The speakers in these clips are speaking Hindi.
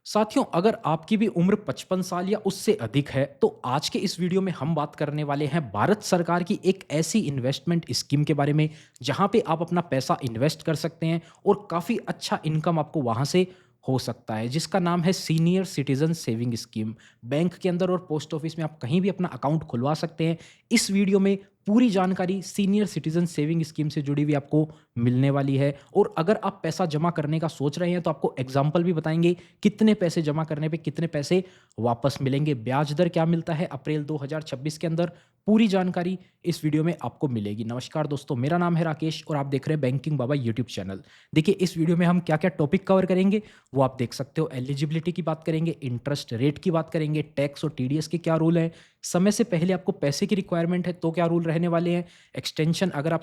साथियों, अगर आपकी भी उम्र 55 साल या उससे अधिक है, तो आज के इस वीडियो में हम बात करने वाले हैं भारत सरकार की एक ऐसी इन्वेस्टमेंट स्कीम के बारे में, जहां पे आप अपना पैसा इन्वेस्ट कर सकते हैं और काफ़ी अच्छा इनकम आपको वहां से हो सकता है, जिसका नाम है senior citizen saving scheme. Bank के अंदर और पोस्ट ऑफिस में आप कहीं भी अपना अकाउंट खुलवा सकते हैं। इस वीडियो में पूरी जानकारी सीनियर सिटीजन सेविंग स्कीम से जुड़ी हुई आपको मिलने वाली है, और अगर आप पैसा जमा करने का सोच रहे हैं तो आपको एग्जाम्पल भी बताएंगे कितने पैसे जमा करने पे कितने पैसे वापस मिलेंगे, ब्याज दर क्या मिलता है अप्रैल 2026 के अंदर। पूरी जानकारी इस वीडियो में आपको मिलेगी। नमस्कार दोस्तों, मेरा नाम है राकेश और आप देख रहे हैं बैंकिंग बाबा यूट्यूब चैनल। देखिए, इस वीडियो में हम क्या क्या टॉपिक कवर करेंगे वो आप देख सकते हो। एलिजिबिलिटी की बात करेंगे, इंटरेस्ट रेट की बात करेंगे, टैक्स और टीडीएस के क्या रूल हैं, समय से पहले आपको पैसे की रिक्वायरमेंट है तो क्या रूल रहने वाले हैं, एक्सटेंशन अगर आप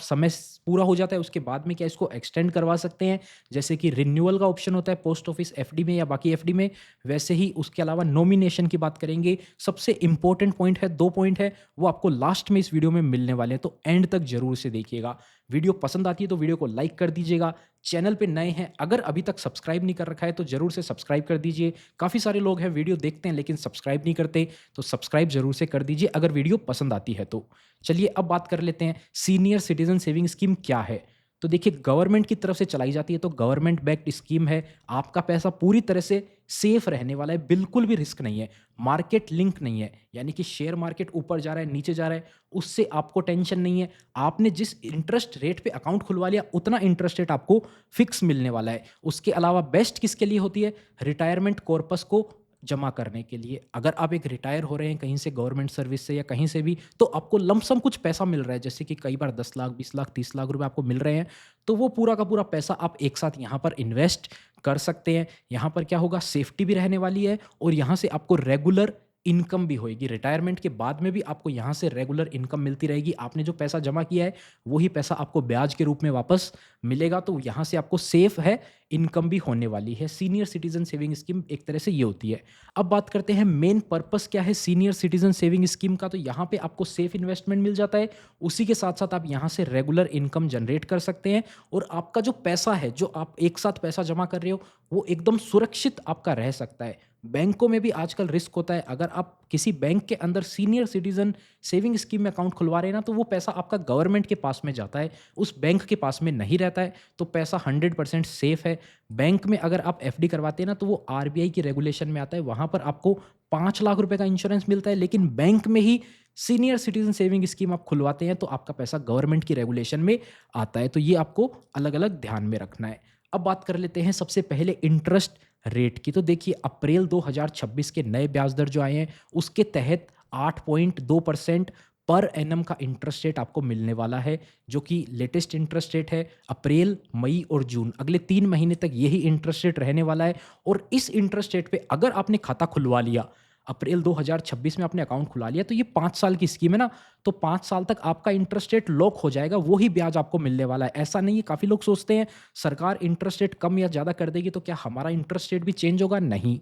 पूरा हो जाता है उसके बाद में क्या इसको एक्सटेंड करवा सकते हैं, जैसे कि रिन्यूअल का ऑप्शन होता है पोस्ट ऑफिस एफडी में या बाकी एफडी में, वैसे ही उसके अलावा नॉमिनेशन की बात करेंगे। सबसे इंपॉर्टेंट पॉइंट है, 2 पॉइंट है, वो आपको लास्ट में इस वीडियो में मिलने वाले हैं, तो एंड तक जरूर से देखिएगा। वीडियो पसंद आती है तो वीडियो को लाइक कर दीजिएगा। चैनल पे नए हैं, अगर अभी तक सब्सक्राइब नहीं कर रखा है तो जरूर से सब्सक्राइब कर दीजिए। काफ़ी सारे लोग हैं वीडियो देखते हैं लेकिन सब्सक्राइब नहीं करते, तो सब्सक्राइब जरूर से कर दीजिए अगर वीडियो पसंद आती है तो। चलिए अब बात कर लेते हैं सीनियर सिटीजन सेविंग स्कीम क्या है। तो देखिए, गवर्नमेंट की तरफ से चलाई जाती है, तो गवर्नमेंट बैक्ड स्कीम है। आपका पैसा पूरी तरह से सेफ रहने वाला है, बिल्कुल भी रिस्क नहीं है, मार्केट लिंक नहीं है, यानी कि शेयर मार्केट ऊपर जा रहा है नीचे जा रहा है उससे आपको टेंशन नहीं है। आपने जिस इंटरेस्ट रेट पे अकाउंट खुलवा लिया उतना इंटरेस्ट रेट आपको फिक्स मिलने वाला है। उसके अलावा बेस्ट किसके लिए होती है, रिटायरमेंट कॉर्पस को जमा करने के लिए। अगर आप एक रिटायर हो रहे हैं कहीं से, गवर्नमेंट सर्विस से या कहीं से भी, तो आपको लमसम कुछ पैसा मिल रहा है, जैसे कि कई बार 10 लाख 20 लाख 30 लाख रुपए आपको मिल रहे हैं, तो वो पूरा का पूरा पैसा आप एक साथ यहाँ पर इन्वेस्ट कर सकते हैं। यहाँ पर क्या होगा, सेफ्टी भी रहने वाली है और यहाँ से आपको रेगुलर इनकम भी होएगी। रिटायरमेंट के बाद में भी आपको यहाँ से रेगुलर इनकम मिलती रहेगी। आपने जो पैसा जमा किया है वही पैसा आपको ब्याज के रूप में वापस मिलेगा, तो यहाँ से आपको सेफ है, इनकम भी होने वाली है। सीनियर सिटीजन सेविंग स्कीम एक तरह से ये होती है। अब बात करते हैं मेन पर्पस क्या है सीनियर सिटीजन सेविंग स्कीम का। तो यहाँ पे आपको सेफ इन्वेस्टमेंट मिल जाता है, उसी के साथ साथ आप यहाँ से रेगुलर इनकम जनरेट कर सकते हैं, और आपका जो पैसा है, जो आप एक साथ पैसा जमा कर रहे हो, वो एकदम सुरक्षित आपका रह सकता है। बैंकों में भी आजकल रिस्क होता है, अगर आप किसी बैंक के अंदर सीनियर सिटीजन सेविंग स्कीम में अकाउंट खुलवा रहे हैं ना, तो वो पैसा आपका गवर्नमेंट के पास में जाता है, उस बैंक के पास में नहीं रहता है, तो पैसा 100% सेफ है। बैंक में अगर आप एफडी करवाते हैं ना, तो वो आरबीआई की रेगुलेशन में आता है, वहां पर आपको 5 लाख रुपए का इंश्योरेंस मिलता है, लेकिन बैंक में ही सीनियर सिटीजन सेविंग स्कीम आप खुलवाते हैं तो आपका पैसा गवर्नमेंट की रेगुलेशन में आता है, तो ये आपको अलग अलग ध्यान में रखना है। अब बात कर लेते हैं सबसे पहले इंटरेस्ट रेट की। तो देखिए, अप्रैल 2026 के नए ब्याज दर जो आए हैं उसके तहत 8.2% पर एनम का इंटरेस्ट रेट आपको मिलने वाला है, जो कि लेटेस्ट इंटरेस्ट रेट है। अप्रैल, मई और जून, अगले 3 महीने तक यही इंटरेस्ट रेट रहने वाला है। और इस इंटरेस्ट रेट पे अगर आपने खाता खुलवा लिया, अप्रैल 2026 में आपने अकाउंट खुला लिया, तो ये 5 साल की स्कीम है ना, तो 5 साल तक आपका इंटरेस्ट रेट लॉक हो जाएगा, वही ब्याज आपको मिलने वाला है। ऐसा नहीं है, काफ़ी लोग सोचते हैं सरकार इंटरेस्ट रेट कम या ज़्यादा कर देगी तो क्या हमारा इंटरेस्ट रेट भी चेंज होगा, नहीं।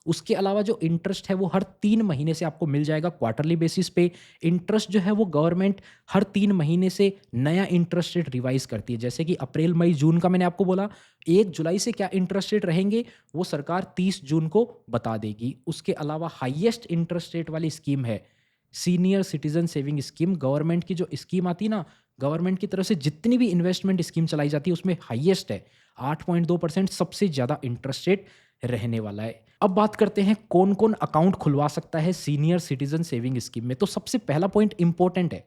उसके अलावा जो इंटरेस्ट है वो हर 3 महीने से आपको मिल जाएगा क्वार्टरली बेसिस पे। इंटरेस्ट जो है वो गवर्नमेंट हर 3 महीने से नया इंटरेस्ट रेट रिवाइज करती है, जैसे कि अप्रैल मई जून का मैंने आपको बोला, 1 जुलाई से क्या इंटरेस्ट रेट रहेंगे वो सरकार 30 जून को बता देगी। उसके अलावा हाईएस्ट इंटरेस्ट रेट वाली स्कीम है senior citizen saving scheme. Government की जो स्कीम आती है ना, गवर्नमेंट की तरफ से जितनी भी इन्वेस्टमेंट स्कीम चलाई जाती है उसमें हाईएस्ट है, 8.2% सबसे ज़्यादा इंटरेस्ट रेट रहने वाला है। अब बात करते हैं कौन कौन अकाउंट खुलवा सकता है सीनियर सिटीजन सेविंग स्कीम में। तो सबसे पहला पॉइंट इंपॉर्टेंट है,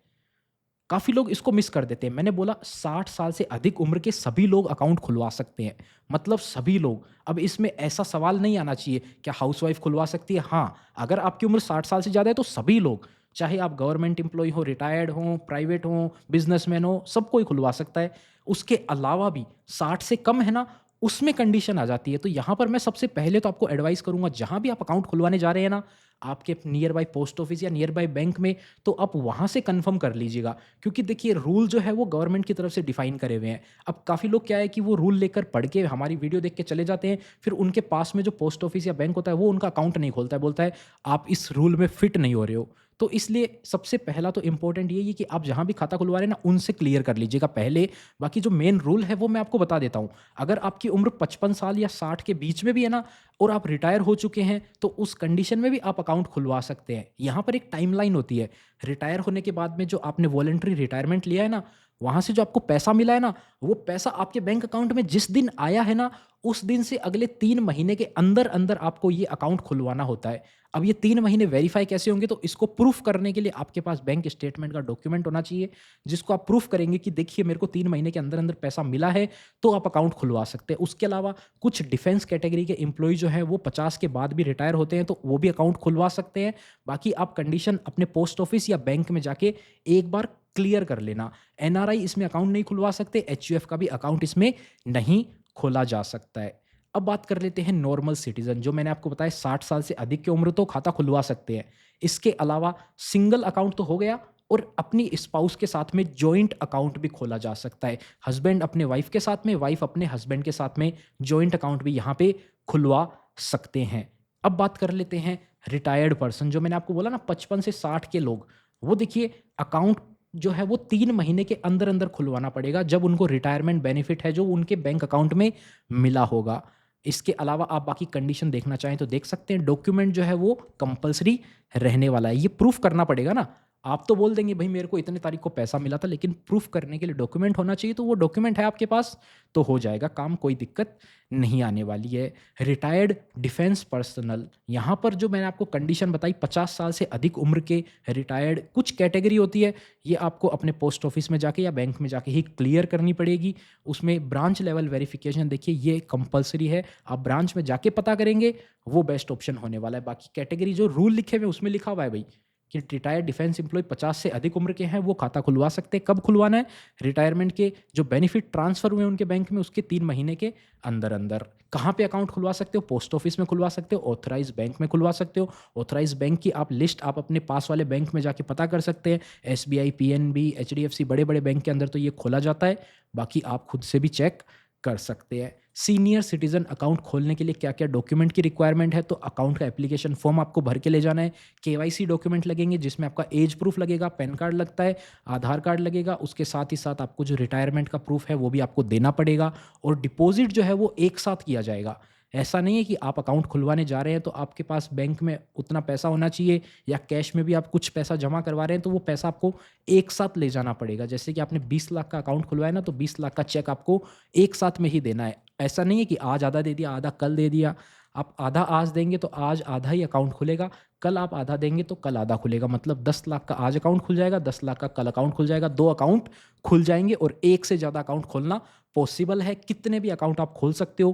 काफ़ी लोग इसको मिस कर देते हैं। मैंने बोला 60 साल से अधिक उम्र के सभी लोग अकाउंट खुलवा सकते हैं, मतलब सभी लोग। अब इसमें ऐसा सवाल नहीं आना चाहिए क्या हाउसवाइफ खुलवा सकती है, हाँ, अगर आपकी उम्र 60 साल से ज़्यादा है तो सभी लोग, चाहे आप गवर्नमेंट एम्प्लॉय हो, रिटायर्ड हो, प्राइवेट हो, बिजनेसमैन हो, सब कोई खुलवा सकता है। उसके अलावा भी 60 से कम है ना, उसमें कंडीशन आ जाती है। तो यहाँ पर मैं सबसे पहले तो आपको एडवाइस करूंगा, जहां भी आप अकाउंट खुलवाने जा रहे हैं ना, आपके नियर बाय पोस्ट ऑफिस या नियर बाय बैंक में, तो आप वहां से कंफर्म कर लीजिएगा, क्योंकि देखिए रूल जो है वो गवर्नमेंट की तरफ से डिफाइन करे हुए हैं। अब काफ़ी लोग क्या है कि वो रूल लेकर पढ़ के हमारी वीडियो देख के चले जाते हैं, फिर उनके पास में जो पोस्ट ऑफिस या बैंक होता है वो उनका अकाउंट नहीं खोलता है, बोलता है आप इस रूल में फिट नहीं हो रहे हो। तो इसलिए सबसे पहला तो इम्पोर्टेंट ये है कि आप जहाँ भी खाता खुलवा रहे हैं ना, उनसे क्लियर कर लीजिएगा पहले। बाकी जो मेन रूल है वो मैं आपको बता देता हूँ। अगर आपकी उम्र 55 साल या 60 के बीच में भी है ना, और आप रिटायर हो चुके हैं, तो उस कंडीशन में भी आप अकाउंट खुलवा सकते हैं। यहाँ पर एक टाइमलाइन होती है। रिटायर होने के बाद में जो आपने वॉलंटरी रिटायरमेंट लिया है ना, वहाँ से जो आपको पैसा मिला है ना, वो पैसा आपके बैंक अकाउंट में जिस दिन आया है ना, उस दिन से अगले 3 महीने के अंदर-अंदर आपको ये अकाउंट खुलवाना होता है। अब ये 3 महीने वेरीफ़ाई कैसे होंगे? तो इसको प्रूफ़ करने के लिए आपके पास बैंक स्टेटमेंट का डॉक्यूमेंट होना चाहिए, जिसको आप प्रूफ़ करेंगे कि देखिए मेरे को 3 महीने के अंदर-अंदर पैसा मिला है, तो आप अकाउंट खुलवा सकते हैं। उसके अलावा कुछ डिफेंस कैटेगरी के एम्प्लॉयी जो हैं, वो 50 के बाद भी रिटायर होते हैं, तो वो भी अकाउंट खुलवा सकते हैं। बाकी आप कंडीशन अपने पोस्ट ऑफ़िस या बैंक में जाके एक बार क्लियर कर लेना। एनआरआई इसमें अकाउंट नहीं खुलवा सकते, एचयूएफ का भी अकाउंट इसमें नहीं खोला जा सकता है। अब बात कर लेते हैं नॉर्मल सिटीज़न, जो मैंने आपको बताया 60 साल से अधिक की उम्र तो खाता खुलवा सकते हैं। इसके अलावा सिंगल अकाउंट तो हो गया, और अपनी स्पाउस के साथ में जॉइंट अकाउंट भी खोला जा सकता है। हस्बैंड अपने वाइफ़ के साथ में, वाइफ़ अपने हस्बैंड के साथ में जॉइंट अकाउंट भी यहाँ पे खुलवा सकते हैं। अब बात कर लेते हैं रिटायर्ड पर्सन, जो मैंने आपको बोला ना 55 से 60 के लोग, वो देखिए अकाउंट जो है वो 3 महीने के अंदर-अंदर खुलवाना पड़ेगा, जब उनको रिटायरमेंट बेनिफिट है जो उनके बैंक अकाउंट में मिला होगा। इसके अलावा आप बाकी कंडीशन देखना चाहें तो देख सकते हैं। डॉक्यूमेंट जो है वो कंपल्सरी रहने वाला है। ये प्रूफ़ करना पड़ेगा ना। आप तो बोल देंगे भई मेरे को इतने तारीख को पैसा मिला था, लेकिन प्रूफ़ करने के लिए डॉक्यूमेंट होना चाहिए, तो वो डॉक्यूमेंट है आपके पास, तो हो जाएगा काम, कोई दिक्कत नहीं आने वाली है। रिटायर्ड डिफेंस पर्सनल, यहाँ पर जो मैंने आपको कंडीशन बताई 50 साल से अधिक उम्र के रिटायर्ड, कुछ कैटेगरी होती है, ये आपको अपने पोस्ट ऑफिस में जाके या बैंक में जाके ही क्लियर करनी पड़ेगी। उसमें ब्रांच लेवल वेरिफिकेशन देखिए ये कंपल्सरी है। आप ब्रांच में जाके पता करेंगे, वो बेस्ट ऑप्शन होने वाला है। बाकी कैटेगरी जो रूल लिखे हुए हैं उसमें लिखा हुआ है भई कि रिटायर्ड डिफेंस एम्प्लॉय 50 से अधिक उम्र के हैं, वो खाता खुलवा सकते हैं। कब खुलवाना है? रिटायरमेंट के जो बेनिफिट ट्रांसफ़र हुए हैं उनके बैंक में, उसके 3 महीने के अंदर-अंदर। कहाँ पे अकाउंट खुलवा सकते हो? पोस्ट ऑफिस में खुलवा सकते हो, ऑथराइज़्ड बैंक में खुलवा सकते हो। ऑथराइज़्ड बैंक की आप लिस्ट आप अपने पास वाले बैंक में जाके पता कर सकते हैं। एसबीआई, पीएनबी, एचडीएफसी, बड़े-बड़े बैंक के अंदर तो ये खोला जाता है। बाकी आप खुद से भी चेक कर सकते हैं। सीनियर सिटीज़न अकाउंट खोलने के लिए क्या-क्या डॉक्यूमेंट की रिक्वायरमेंट है? तो अकाउंट का एप्लीकेशन फॉर्म आपको भर के ले जाना है। केवाईसी डॉक्यूमेंट लगेंगे, जिसमें आपका एज प्रूफ लगेगा, पैन कार्ड लगता है, आधार कार्ड लगेगा। उसके साथ ही साथ आपको जो रिटायरमेंट का प्रूफ है वो भी आपको देना पड़ेगा, और डिपॉज़िट जो है वो एक साथ किया जाएगा। ऐसा नहीं है कि आप अकाउंट खुलवाने जा रहे हैं तो आपके पास बैंक में उतना पैसा होना चाहिए, या कैश में भी आप कुछ पैसा जमा करवा रहे हैं तो वो पैसा आपको एक साथ ले जाना पड़ेगा। जैसे कि आपने 20 लाख का अकाउंट खुलवाया ना, तो 20 लाख का चेक आपको एक साथ में ही देना है। ऐसा नहीं है कि आज आधा दे दिया, आधा कल दे दिया। आप आधा आज देंगे तो आज आधा ही अकाउंट खुलेगा, कल आप आधा देंगे तो कल आधा खुलेगा। मतलब 10 लाख का आज अकाउंट खुल जाएगा, 10 लाख का कल अकाउंट खुल जाएगा, 2 अकाउंट खुल जाएँगे, और एक से ज़्यादा अकाउंट खोलना पॉसिबल है। कितने भी अकाउंट आप खोल सकते हो,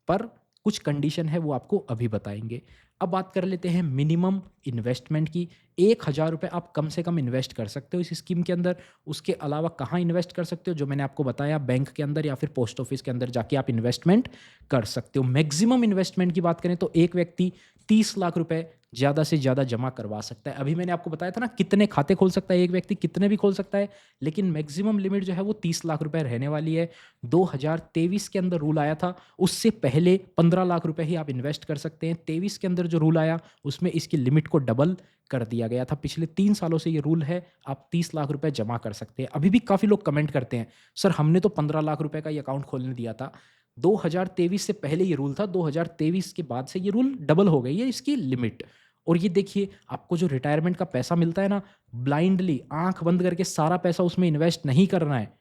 पर कुछ कंडीशन है वो आपको अभी बताएँगे। अब बात कर लेते हैं मिनिमम इन्वेस्टमेंट की। ₹1000 आप कम से कम इन्वेस्ट कर सकते हो इस स्कीम के अंदर। उसके अलावा कहाँ इन्वेस्ट कर सकते हो? जो मैंने आपको बताया, बैंक के अंदर या फिर पोस्ट ऑफिस के अंदर जाके आप इन्वेस्टमेंट कर सकते हो। मैक्सिमम इन्वेस्टमेंट की बात करें तो एक व्यक्ति 30 लाख रुपए ज़्यादा से ज़्यादा जमा करवा सकता है। अभी मैंने आपको बताया था ना कितने खाते खोल सकता है एक व्यक्ति, कितने भी खोल सकता है, लेकिन मैक्सिमम लिमिट जो है वो 30 लाख रुपए रहने वाली है। 2023 के अंदर रूल आया था, उससे पहले 15 लाख रुपए ही आप इन्वेस्ट कर सकते हैं। 23 के अंदर जो रूल आया उसमें इसकी लिमिट को डबल कर दिया गया था। पिछले 3 सालों से ये रूल है, आप 30 लाख रुपए जमा कर सकते हैं। अभी भी काफ़ी लोग कमेंट करते हैं, सर हमने तो 15 लाख रुपए का ये अकाउंट खोलने दिया था। 2023 से पहले ये रूल था, 2023 के बाद से ये रूल डबल हो गई है इसकी लिमिट। और ये देखिए, आपको जो रिटायरमेंट का पैसा मिलता है ना, ब्लाइंडली आँख बंद करके सारा पैसा उसमें इन्वेस्ट नहीं करना है।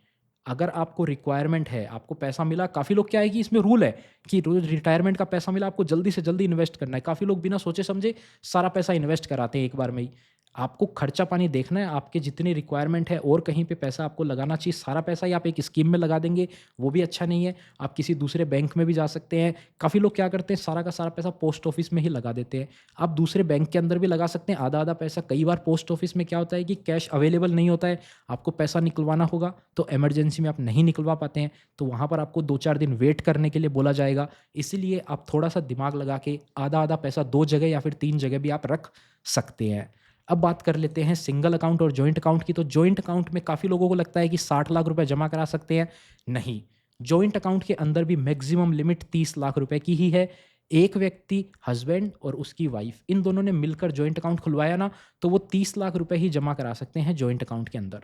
अगर आपको रिक्वायरमेंट है, आपको पैसा मिला, काफ़ी लोग क्या है कि इसमें रूल है कि रोज़ रिटायरमेंट का पैसा मिला, आपको जल्दी से जल्दी इन्वेस्ट करना है। काफ़ी लोग बिना सोचे समझे सारा पैसा इन्वेस्ट कराते हैं एक बार में ही। आपको खर्चा पानी देखना है, आपके जितनी रिक्वायरमेंट है और कहीं पे पैसा आपको लगाना चाहिए। सारा पैसा ही आप एक स्कीम में लगा देंगे, वो भी अच्छा नहीं है। आप किसी दूसरे बैंक में भी जा सकते हैं। काफ़ी लोग क्या करते हैं, सारा का सारा पैसा पोस्ट ऑफिस में ही लगा देते हैं। आप दूसरे बैंक के अंदर भी लगा सकते हैं आधा-आधा पैसा। कई बार पोस्ट ऑफिस में क्या होता है कि कैश अवेलेबल नहीं होता है, आपको पैसा निकलवाना होगा तो इमरजेंसी में आप नहीं निकलवा पाते हैं, तो वहाँ पर आपको 2-4 दिन वेट करने के लिए बोला जाएगा। इसीलिए आप थोड़ा-सा दिमाग लगा के आधा-आधा पैसा 2 जगह या फिर 3 जगह भी आप रख सकते हैं। अब बात कर लेते हैं सिंगल अकाउंट और जॉइंट अकाउंट की। तो जॉइंट अकाउंट में काफ़ी लोगों को लगता है कि 60 लाख रुपए जमा करा सकते हैं। नहीं, जॉइंट अकाउंट के अंदर भी मैक्सिमम लिमिट 30 लाख रुपए की ही है। एक व्यक्ति हस्बैंड और उसकी वाइफ इन दोनों ने मिलकर जॉइंट अकाउंट खुलवाया ना, तो वो 30 लाख रुपए ही जमा करा सकते हैं जॉइंट अकाउंट के अंदर।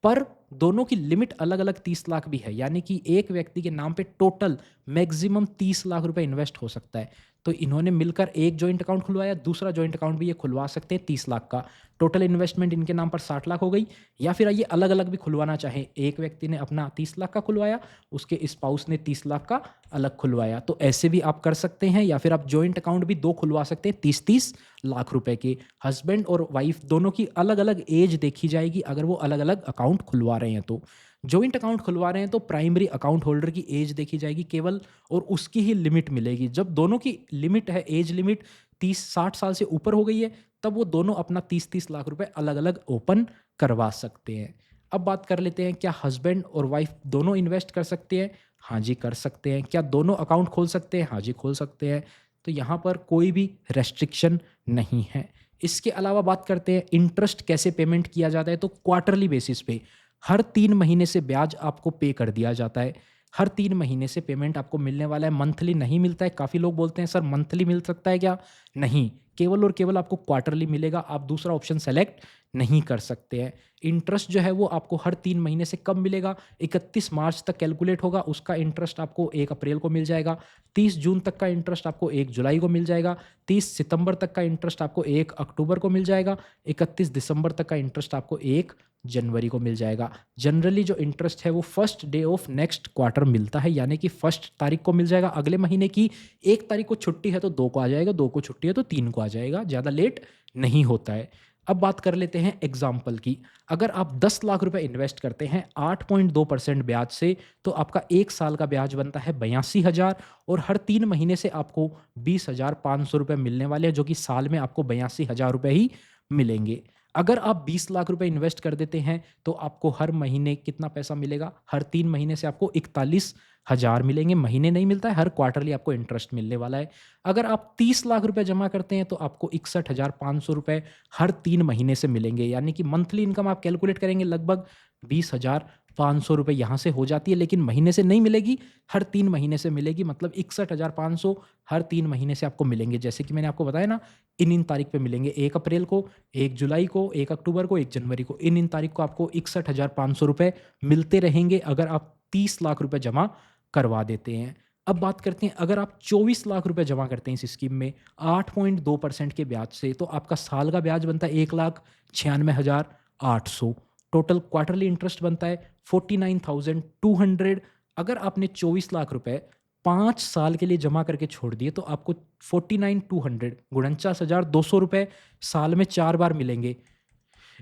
पर दोनों की लिमिट अलग-अलग 30 लाख भी है, यानी कि एक व्यक्ति के नाम पे टोटल मैक्सिमम 30 लाख रुपए इन्वेस्ट हो सकता है। तो इन्होंने मिलकर एक जॉइंट अकाउंट खुलवाया, दूसरा जॉइंट अकाउंट भी ये खुलवा सकते हैं 30 लाख का। टोटल इन्वेस्टमेंट इनके नाम पर 60 लाख हो गई। या फिर ये अलग-अलग भी खुलवाना चाहें, एक व्यक्ति ने अपना 30 लाख का खुलवाया, उसके स्पाउस ने 30 लाख का अलग खुलवाया, तो ऐसे भी आप कर सकते हैं। या फिर आप जॉइंट अकाउंट भी 2 खुलवा सकते हैं 30-30 लाख रुपए के। हस्बैंड और वाइफ दोनों की अलग-अलग एज देखी जाएगी अगर वो अलग-अलग अकाउंट खुलवा रहे हैं तो। जॉइंट अकाउंट खुलवा रहे हैं तो प्राइमरी अकाउंट होल्डर की एज देखी जाएगी केवल, और उसकी ही लिमिट मिलेगी। जब दोनों की लिमिट है, एज लिमिट 30-60 साल से ऊपर हो गई है, तब वो दोनों अपना 30-30 लाख रुपए अलग-अलग ओपन करवा सकते हैं। अब बात कर लेते हैं, क्या हस्बैंड और वाइफ दोनों इन्वेस्ट कर सकते हैं? हाँ जी, कर सकते हैं। क्या दोनों अकाउंट खोल सकते हैं? हाँ जी, खोल सकते हैं। तो यहाँ पर कोई भी रेस्ट्रिक्शन नहीं है। इसके अलावा बात करते हैं इंटरेस्ट कैसे पेमेंट किया जाता है, तो क्वार्टरली बेसिस पे हर 3 महीने से ब्याज आपको पे कर दिया जाता है। हर 3 महीने से पेमेंट आपको मिलने वाला है, मंथली नहीं मिलता है। काफ़ी लोग बोलते हैं सर मंथली मिल सकता है क्या? नहीं, केवल और केवल आपको क्वार्टरली मिलेगा, आप दूसरा ऑप्शन सेलेक्ट नहीं कर सकते हैं। इंटरेस्ट जो है वो आपको हर 3 महीने से कब मिलेगा? 31 मार्च तक कैलकुलेट होगा, उसका इंटरेस्ट आपको 1 अप्रैल को मिल जाएगा। 30 जून तक का इंटरेस्ट आपको 1 जुलाई को मिल जाएगा। 30 सितंबर तक का इंटरेस्ट आपको 1 अक्टूबर को मिल जाएगा। 31 दिसंबर तक का इंटरेस्ट आपको 1 जनवरी को मिल जाएगा। जनरली जो इंटरेस्ट है वो first day of next quarter मिलता है, यानी कि फर्स्ट तारीख को मिल जाएगा अगले महीने की। 1 तारीख को छुट्टी है तो 2 को आ जाएगा, 2 को छुट्टी है तो 3 को आ जाएगा, ज़्यादा लेट नहीं होता है। अब बात कर लेते हैं एग्जाम्पल की। अगर आप 10 लाख रुपए इन्वेस्ट करते हैं 8.2% ब्याज से, तो आपका 1 साल का ब्याज बनता है 82,000, और हर 3 महीने से आपको 20,500 रुपए मिलने वाले हैं, जो कि साल में आपको 82,000 रुपए ही मिलेंगे। अगर आप 20 लाख रुपए इन्वेस्ट कर देते हैं, तो आपको हर महीने कितना पैसा मिलेगा? हर 3 महीने से आपको 41,000 मिलेंगे। महीने नहीं मिलता है, हर क्वार्टरली आपको इंटरेस्ट मिलने वाला है। अगर आप 30 लाख रुपए जमा करते हैं, तो आपको 61,500 रुपए हर 3 महीने से मिलेंगे, यानी कि मंथली इनकम आप कैलकुलेट करेंगे लगभग 20,500 रुपए यहाँ से हो जाती है, लेकिन महीने से नहीं मिलेगी, हर 3 महीने से मिलेगी। मतलब 61,500 हर 3 महीने से आपको मिलेंगे। जैसे कि मैंने आपको बताया ना, इन तारीख पे मिलेंगे, 1 अप्रैल को, 1 जुलाई को, 1 अक्टूबर को, 1 जनवरी को। इन तारीख को आपको 61,500 रुपए मिलते रहेंगे अगर आप 30 लाख रुपए जमा करवा देते हैं। अब बात करते हैं, अगर आप 24 लाख रुपए जमा करते हैं इस स्कीम में 8.2% के ब्याज से, तो आपका साल का ब्याज बनता है 1,96,800। टोटल क्वार्टरली इंटरेस्ट बनता है 49,200। अगर आपने 24 लाख रुपए 5 साल के लिए जमा करके छोड़ दिए, तो आपको 49,200 49,200 रुपए साल में 4 बार मिलेंगे।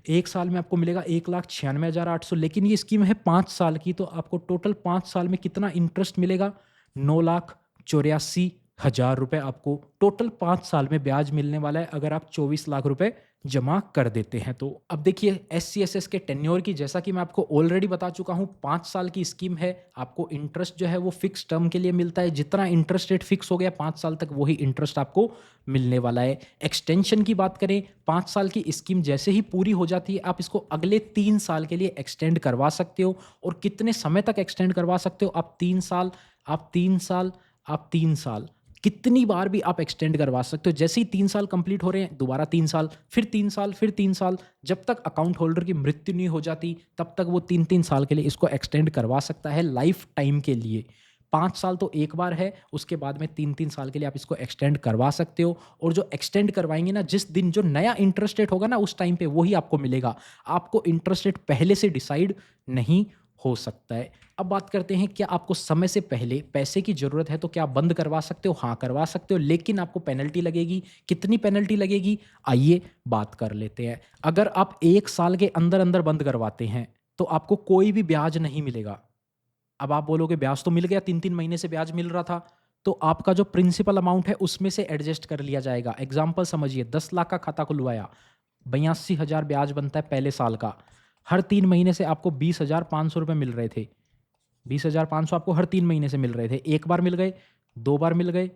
1 साल में आपको मिलेगा 1,96,800, लेकिन ये स्कीम है 5 साल की, तो आपको टोटल 5 साल में कितना इंटरेस्ट मिलेगा? 9,84,000 रुपए आपको टोटल 5 साल में ब्याज मिलने वाला है, अगर आप 24 लाख रुपए जमा कर देते हैं तो। अब देखिए एससीएसएस के टेन्योर की, जैसा कि मैं आपको ऑलरेडी बता चुका हूँ, 5 साल की स्कीम है। आपको इंटरेस्ट जो है वो फिक्स टर्म के लिए मिलता है, जितना इंटरेस्ट रेट फिक्स हो गया 5 साल तक, वही इंटरेस्ट आपको मिलने वाला है। एक्सटेंशन की बात करें, 5 साल की स्कीम जैसे ही पूरी हो जाती है, आप इसको अगले 3 साल के लिए एक्सटेंड करवा सकते हो। और कितने समय तक एक्सटेंड करवा सकते हो? आप 3 साल, आप 3 साल, आप 3 साल, कितनी बार भी आप एक्सटेंड करवा सकते हो। जैसे ही 3 साल कंप्लीट हो रहे हैं, दोबारा 3 साल, फिर 3 साल, फिर 3 साल, जब तक अकाउंट होल्डर की मृत्यु नहीं हो जाती, तब तक वो 3-3 साल के लिए इसको एक्सटेंड करवा सकता है लाइफ टाइम के लिए। 5 साल तो एक बार है, उसके बाद में 3-3 साल के लिए आप इसको एक्सटेंड करवा सकते हो। और जो एक्सटेंड करवाएंगे ना, जिस दिन जो नया इंटरेस्ट रेट होगा ना, उस टाइम पे वही आपको मिलेगा। आपको इंटरेस्ट रेट पहले से डिसाइड नहीं हो सकता है। अब बात करते हैं, क्या आपको समय से पहले पैसे की ज़रूरत है तो क्या आप बंद करवा सकते हो? हाँ, करवा सकते हो, लेकिन आपको पेनल्टी लगेगी। कितनी पेनल्टी लगेगी? आइए बात कर लेते हैं। अगर आप 1 साल के अंदर-अंदर बंद करवाते हैं, तो आपको कोई भी ब्याज नहीं मिलेगा। अब आप बोलोगे ब्याज तो मिल गया, 3-3 महीने से ब्याज मिल रहा था, तो आपका जो प्रिंसिपल अमाउंट है उसमें से एडजस्ट कर लिया जाएगा। एग्ज़ाम्पल समझिए, 10 लाख का खाता खुलवाया, 82,000 ब्याज बनता है पहले साल का। हर 3 महीने से आपको 20,500 रुपए मिल रहे थे। 20,500 आपको हर 3 महीने से मिल रहे थे। 1 बार मिल गए, 2 बार मिल गए,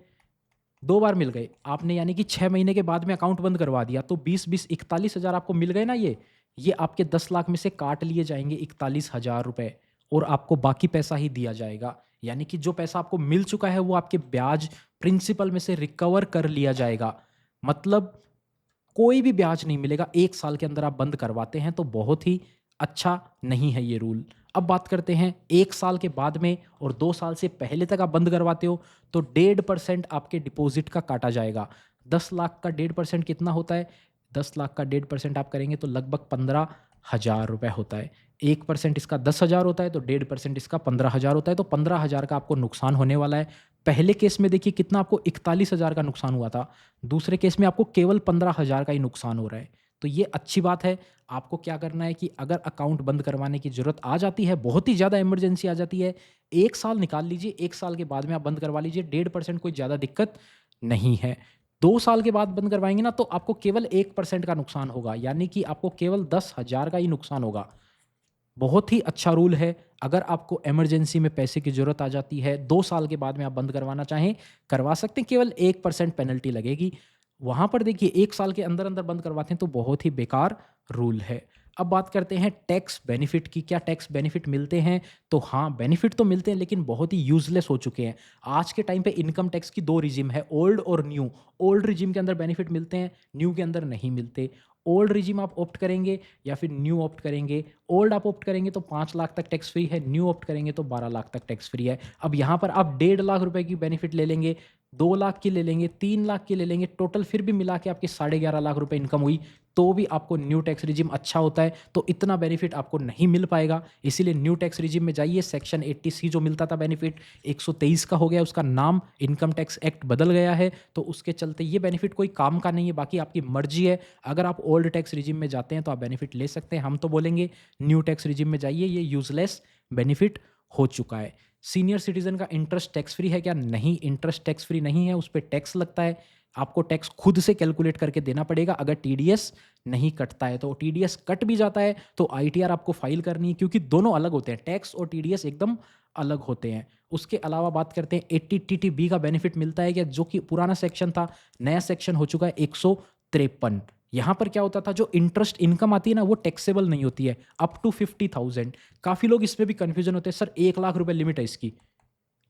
2 बार मिल गए। आपने यानी कि 6 महीने के बाद में अकाउंट बंद करवा दिया, तो 20-20 41,000 आपको मिल गए ना ये। ये आपके 10 लाख में से काट लिए जाएँगे 41,000 रुपए, और आपको बाकी पैसा ही दिया जाएगा। यानी कि जो पैसा आपको मिल चुका है वो आपके ब्याज प्रिंसिपल में से रिकवर कर लिया जाएगा। मतलब कोई भी ब्याज नहीं मिलेगा। 1 साल के अंदर आप बंद करवाते हैं तो बहुत ही अच्छा नहीं है ये रूल। अब बात करते हैं 1 साल के बाद में और 2 साल से पहले तक आप बंद करवाते हो तो 1.5% आपके डिपॉज़िट का काटा जाएगा। 10 लाख का 1.5% कितना होता है? 10 लाख का 1.5% आप करेंगे तो लगभग 15,000 रुपए होता है। 1% इसका 10,000 होता है तो 1.5% इसका 15,000 होता है, तो 15,000 का आपको नुकसान होने वाला है। पहले केस में देखिए कितना आपको 41,000 का नुकसान हुआ था। दूसरे केस में आपको केवल 15,000 का ही नुकसान हो रहा है। तो ये अच्छी बात है। आपको क्या करना है कि अगर अकाउंट बंद करवाने की ज़रूरत आ जाती है, बहुत ही ज़्यादा इमरजेंसी आ जाती है, 1 साल निकाल लीजिए, 1 साल के बाद में आप बंद करवा लीजिए, 1.5% कोई ज़्यादा दिक्कत नहीं है। 2 साल के बाद बंद करवाएँगे ना तो आपको केवल 1% का नुकसान होगा, यानी कि आपको केवल 10,000 का ही नुकसान होगा। बहुत ही अच्छा रूल है। अगर आपको इमरजेंसी में पैसे की ज़रूरत आ जाती है, 2 साल के बाद में आप बंद करवाना चाहें, करवा सकते हैं, केवल 1% पेनल्टी लगेगी। वहाँ पर देखिए 1 साल के अंदर-अंदर बंद करवाते हैं तो बहुत ही बेकार रूल है। अब बात करते हैं टैक्स बेनिफिट की, क्या टैक्स बेनिफिट मिलते हैं? तो हाँ, बेनिफिट तो मिलते हैं लेकिन बहुत ही यूज़लेस हो चुके हैं। आज के टाइम पे इनकम टैक्स की 2 रिजिम है, ओल्ड और न्यू। ओल्ड रिजिम के अंदर बेनिफिट मिलते हैं, न्यू के अंदर नहीं मिलते। ओल्ड रिजिम आप ऑप्ट करेंगे या फिर न्यू ऑप्ट करेंगे। ओल्ड आप ऑप्ट करेंगे तो 5 लाख तक टैक्स फ्री है, न्यू ऑप्ट करेंगे तो 12 लाख तक टैक्स फ्री है। अब यहाँ पर आप 1.5 लाख रुपए की बेनिफिट ले लेंगे, 2 लाख की ले लेंगे, 3 लाख की ले लेंगे, टोटल फिर भी मिला के आपकी 11.5 लाख रुपए इनकम हुई, तो भी आपको न्यू टैक्स रिजिम अच्छा होता है, तो इतना बेनिफिट आपको नहीं मिल पाएगा। इसीलिए न्यू टैक्स रिजिम में जाइए। सेक्शन 80C जो मिलता था बेनिफिट, 123 का हो गया, उसका नाम इनकम टैक्स एक्ट बदल गया है, तो उसके चलते ये बेनिफिट कोई काम का नहीं है। बाकी आपकी मर्जी है, अगर आप ओल्ड टैक्स रिजिम में जाते हैं तो आप बेनिफिट ले सकते हैं। हम तो बोलेंगे न्यू टैक्स रिजिम में जाइए, ये यूजलेस बेनिफिट हो चुका है। सीनियर सिटीजन का इंटरेस्ट टैक्स फ्री है क्या? नहीं, इंटरेस्ट टैक्स फ्री नहीं है, उस पे टैक्स लगता है। आपको टैक्स खुद से कैलकुलेट करके देना पड़ेगा अगर टीडीएस नहीं कटता है। तो टीडीएस कट भी जाता है तो आईटीआर आपको फाइल करनी है, क्योंकि दोनों अलग होते हैं, टैक्स और टीडीएस एकदम अलग होते हैं। उसके अलावा बात करते हैं 80TTB का बेनिफिट मिलता है क्या? जो कि पुराना सेक्शन था, नया सेक्शन हो चुका है 153। यहाँ पर क्या होता था, जो इंटरेस्ट इनकम आती है ना वो टैक्सेबल नहीं होती है, अप टू 50,000। काफ़ी लोग इसमें भी कन्फ्यूजन होते हैं, सर 1 लाख रुपए लिमिट है इसकी।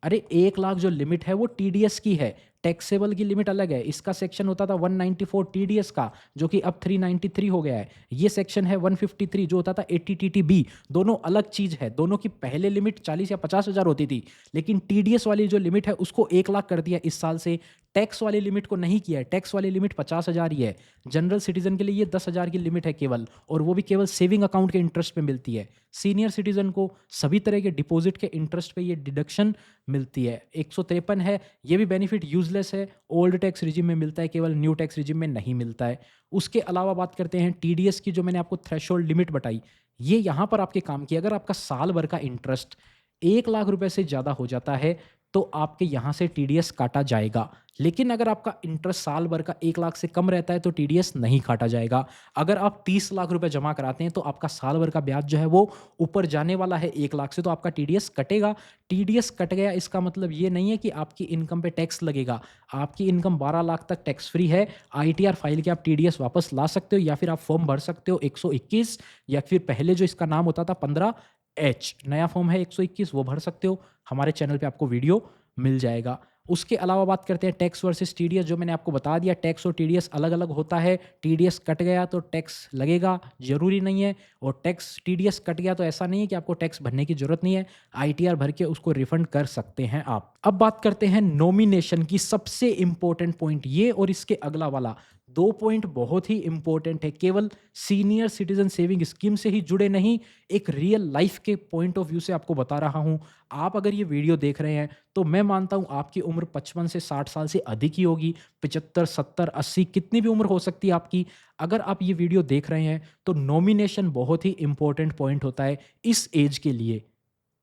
अरे 1 लाख जो लिमिट है वो टीडीएस की है, टैक्सेबल की लिमिट अलग है। इसका सेक्शन होता था 194 टीडीएस का, जो कि अब 393 हो गया है। ये सेक्शन है 153 जो होता था 80TTB। दोनों अलग चीज़ है, दोनों की पहले लिमिट 40 या 50,000 होती थी, लेकिन टीडीएस वाली जो लिमिट है उसको 1 लाख कर दिया इस साल से। टैक्स वाली लिमिट को नहीं किया है, टैक्स वाली लिमिट 50,000 ही है। जनरल सिटीजन के लिए ये 10,000 की लिमिट है केवल, और वो भी केवल सेविंग अकाउंट के इंटरेस्ट पे मिलती है। सीनियर सिटीजन को सभी तरह के डिपॉजिट के इंटरेस्ट पे ये डिडक्शन मिलती है। 153 है, ये भी बेनिफिट यूजलेस है, ओल्ड टैक्स रिजिम में मिलता है, केवल न्यू टैक्स रिजिम में नहीं मिलता है। उसके अलावा बात करते हैं टीडीएस की, जो मैंने आपको थ्रेशोल्ड लिमिट बताई, ये यहाँ पर आपके काम की। अगर आपका साल भर का इंटरेस्ट 1 लाख रुपए से ज़्यादा हो जाता है तो आपके यहाँ से टीडीएस काटा जाएगा। लेकिन अगर आपका इंटरेस्ट साल भर का 1 लाख से कम रहता है तो टीडीएस नहीं काटा जाएगा। अगर आप 30 लाख रुपए जमा कराते हैं तो आपका साल भर का ब्याज जो है वो ऊपर जाने वाला है 1 लाख से, तो आपका टीडीएस कटेगा। टीडीएस कट गया इसका मतलब ये नहीं है कि आपकी इनकम पे टैक्स लगेगा। आपकी इनकम 12 लाख तक टैक्स फ्री है। आईटीआर फाइल के आप टीडीएस वापस ला सकते हो, या फिर आप फॉर्म भर सकते हो 121, या फिर पहले जो इसका नाम होता था 15H, नया फॉर्म है 121, वो भर सकते हो। हमारे चैनल पे आपको वीडियो मिल जाएगा। उसके अलावा बात करते हैं टैक्स वर्सेस टीडीएस, जो मैंने आपको बता दिया, टैक्स और टीडीएस अलग-अलग होता है। टीडीएस कट गया तो टैक्स लगेगा, ज़रूरी नहीं है, और टैक्स टीडीएस कट गया तो ऐसा नहीं है कि आपको टैक्स भरने की ज़रूरत नहीं है, आईटीआर भर के उसको रिफंड कर सकते हैं आप। अब बात करते हैं नॉमिनेशन की, सबसे इम्पोर्टेंट पॉइंट ये और इसके अगला वाला, 2 पॉइंट बहुत ही इंपॉर्टेंट है। केवल सीनियर सिटीजन सेविंग स्कीम से ही जुड़े नहीं, एक रियल लाइफ के पॉइंट ऑफ व्यू से आपको बता रहा हूँ। आप अगर ये वीडियो देख रहे हैं तो मैं मानता हूँ आपकी उम्र 55 से 60 साल से अधिक ही होगी, 75, 70, 80, कितनी भी उम्र हो सकती है आपकी। अगर आप ये वीडियो देख रहे हैं तो नॉमिनेशन बहुत ही इंपॉर्टेंट पॉइंट होता है इस एज के लिए।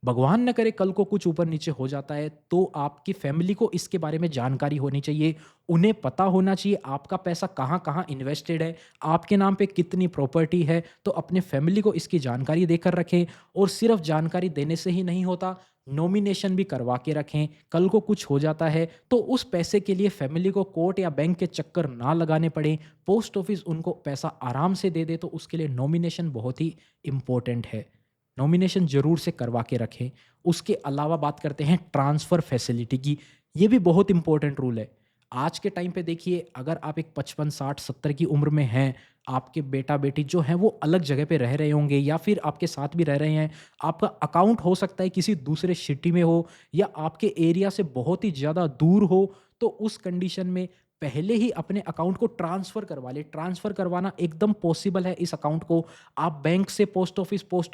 भगवान न करे कल को कुछ ऊपर नीचे हो जाता है तो आपकी फैमिली को इसके बारे में जानकारी होनी चाहिए। उन्हें पता होना चाहिए आपका पैसा कहाँ कहाँ इन्वेस्टेड है, आपके नाम पे कितनी प्रॉपर्टी है। तो अपने फैमिली को इसकी जानकारी देकर रखें, और सिर्फ जानकारी देने से ही नहीं होता, नॉमिनेशन भी करवा के रखें। कल को कुछ हो जाता है तो उस पैसे के लिए फैमिली को कोर्ट या बैंक के चक्कर ना लगाने पड़े, पोस्ट ऑफिस उनको पैसा आराम से दे दे, तो उसके लिए नॉमिनेशन बहुत ही इम्पोर्टेंट है। नॉमिनेशन ज़रूर से करवा के रखें। उसके अलावा बात करते हैं ट्रांसफ़र फैसिलिटी की। ये भी बहुत इंपॉर्टेंट रूल है। आज के टाइम पे देखिए, अगर आप एक 55, 60, 70 की उम्र में हैं, आपके बेटा-बेटी जो हैं वो अलग जगह पे रह रहे होंगे या फिर आपके साथ भी रह रहे हैं। आपका अकाउंट हो सकता है किसी दूसरे सिटी में हो या आपके एरिया से बहुत ही ज़्यादा दूर हो, तो उस कंडीशन में पहले ही अपने अकाउंट को ट्रांसफ़र करवा लें। ट्रांसफ़र करवाना एकदम पॉसिबल है इस अकाउंट को। आप बैंक से पोस्ट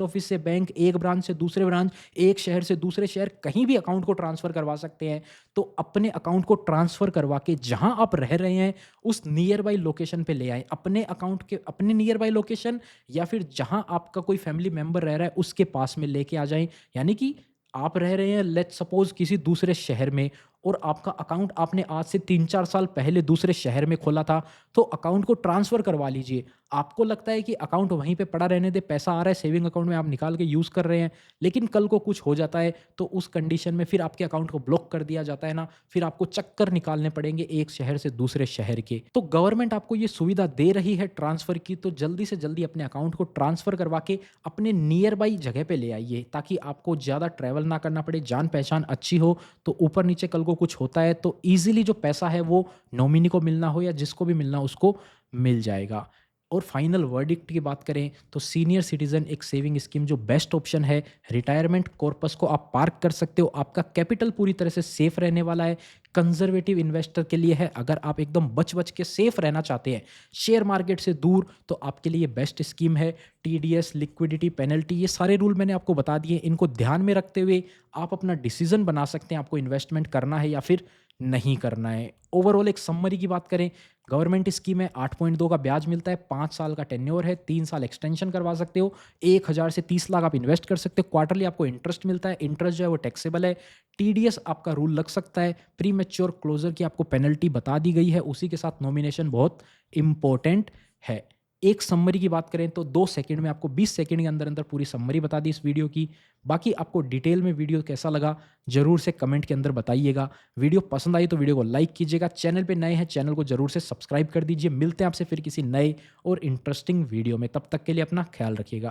ऑफिस से बैंक, एक ब्रांच से दूसरे ब्रांच, एक शहर से दूसरे शहर, कहीं भी अकाउंट को ट्रांसफ़र करवा सकते हैं। तो अपने अकाउंट को ट्रांसफ़र करवा के जहाँ आप रह रहे हैं, उस नियर बाय लोकेशन पे ले आएँ। अपने अकाउंट के अपने नियर बाय लोकेशन या फिर जहाँ आपका कोई फैमिली मेंबर रह रहा है, उसके पास में लेके आ जाएँ। यानी कि आप रह रहे हैं लेट्स सपोज़ किसी दूसरे शहर में और आपका अकाउंट आपने आज से 3-4 साल पहले दूसरे शहर में खोला था, तो अकाउंट को ट्रांसफ़र करवा लीजिए। आपको लगता है कि अकाउंट वहीं पे पड़ा रहने दें, पैसा आ रहा है सेविंग अकाउंट में, आप निकाल के यूज़ कर रहे हैं, लेकिन कल को कुछ हो जाता है, तो उस कंडीशन में फिर आपके अकाउंट को ब्लॉक कर दिया जाता है ना, फिर आपको चक्कर निकालने पड़ेंगे एक शहर से दूसरे शहर के। तो गवर्नमेंट आपको ये सुविधा दे रही है ट्रांसफ़र की, तो जल्दी से जल्दी अपने अकाउंट को ट्रांसफ़र करवा के अपने नियर बाय जगह पे ले आइए, ताकि आपको ज़्यादा ट्रैवल ना करना पड़े, जान-पहचान अच्छी हो, तो ऊपर-नीचे कल को कुछ होता है, तो ईज़िली जो पैसा है वो नॉमिनी को मिलना हो या जिसको भी मिलना हो उसको मिल जाएगा। और फाइनल वर्डिक्ट की बात करें तो सीनियर सिटीज़न एक सेविंग स्कीम जो बेस्ट ऑप्शन है। रिटायरमेंट कॉर्पस को आप पार्क कर सकते हो, आपका कैपिटल पूरी तरह से सेफ रहने वाला है। कंज़र्वेटिव इन्वेस्टर के लिए है, अगर आप एकदम बच-बच के सेफ रहना चाहते हैं, शेयर मार्केट से दूर, तो आपके लिए बेस्ट स्कीम है। टीडीएस, लिक्विडिटी, पेनल्टी, ये सारे रूल मैंने आपको बता दिए। इनको ध्यान में रखते हुए आप अपना डिसीज़न बना सकते हैं, आपको इन्वेस्टमेंट करना है या फिर नहीं करना है। ओवरऑल एक समरी की बात करें, गवर्नमेंट स्कीम है, 8.2 का ब्याज मिलता है, 5 साल का टेन्योर है, 3 साल एक्सटेंशन करवा सकते हो, 1000 से 30 लाख आप इन्वेस्ट कर सकते हो, क्वार्टरली आपको इंटरेस्ट मिलता है, इंटरेस्ट जो है वो टैक्सेबल है, टीडीएस आपका रूल लग सकता है, प्री मैच्योर क्लोजर की आपको पेनल्टी बता दी गई है, उसी के साथ नॉमिनेशन बहुत इंपॉर्टेंट है। एक समरी की बात करें तो 2 सेकंड में आपको 20 सेकंड के अंदर-अंदर पूरी समरी बता दी इस वीडियो की। बाकी आपको डिटेल में वीडियो कैसा लगा, ज़रूर से कमेंट के अंदर बताइएगा। वीडियो पसंद आई तो वीडियो को लाइक कीजिएगा, चैनल पे नए हैं चैनल को ज़रूर से सब्सक्राइब कर दीजिए। मिलते हैं आपसे फिर किसी नए और इंटरेस्टिंग वीडियो में, तब तक के लिए अपना ख्याल रखिएगा।